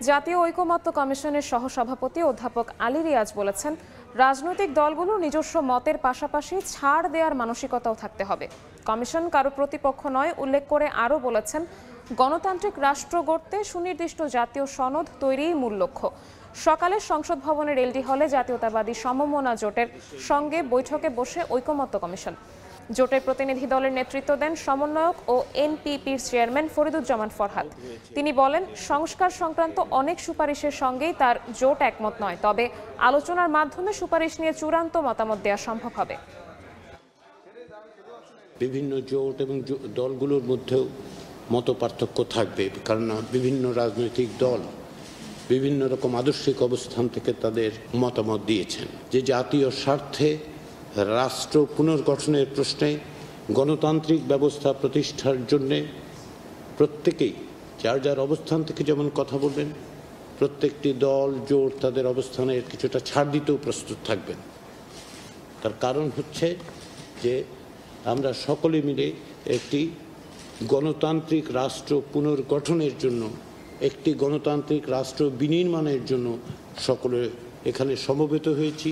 জাতীয় ঐকমত্য কমিশনের সহসভাপতি অধ্যাপক আলী রিয়াজ বলেছেন, রাজনৈতিক দলগুলো নিজস্ব মতের পাশাপাশি ছাড় দেওয়ার মানসিকতাও থাকতে হবে। কমিশন কারো প্রতিপক্ষ নয় উল্লেখ করে আরও বলেছেন, গণতান্ত্রিক রাষ্ট্র গড়তে সুনির্দিষ্ট জাতীয় সনদ তৈরিই মূল লক্ষ্য। সকালে সংসদ ভবনের এলডি হলে জাতীয়তাবাদী সমমনা জোটের সঙ্গে বৈঠকে বসে ঐকমত্য কমিশন। জোটের প্রতিনিধি দলের নেতৃত্ব দেন সমন্বয়ক ও এনপিপির চেয়ারম্যান ফরিদুজ্জামান ফরহাদ। তিনি বলেন, সংস্কার সংক্রান্ত অনেক সুপারিশের সঙ্গেই তার জোট একমত নয়, তবে আলোচনার মাধ্যমে সুপারিশ নিয়ে চূড়ান্ত মতামত দেওয়া সম্ভব হবে। বিভিন্ন জোট এবং দলগুলোর মধ্যেও মতপার্থক্য থাকবে, কারণ বিভিন্ন রাজনৈতিক দল বিভিন্ন রকম আদর্শিক অবস্থান থেকে তাদের মতামত দিয়েছেন। যে জাতীয় স্বার্থে রাষ্ট্র পুনর্গঠনের প্রশ্নে গণতান্ত্রিক ব্যবস্থা প্রতিষ্ঠার জন্যে প্রত্যেকেই যার যার অবস্থান থেকে যেমন কথা বলবেন, প্রত্যেকটি দল জোট তাদের অবস্থানের কিছুটা ছাড় দিতেও প্রস্তুত থাকবেন। তার কারণ হচ্ছে যে আমরা সকলে মিলে একটি গণতান্ত্রিক রাষ্ট্র পুনর্গঠনের জন্য, একটি গণতান্ত্রিক রাষ্ট্র বিনির্মাণের জন্য সকলে এখানে সমবেত হয়েছি।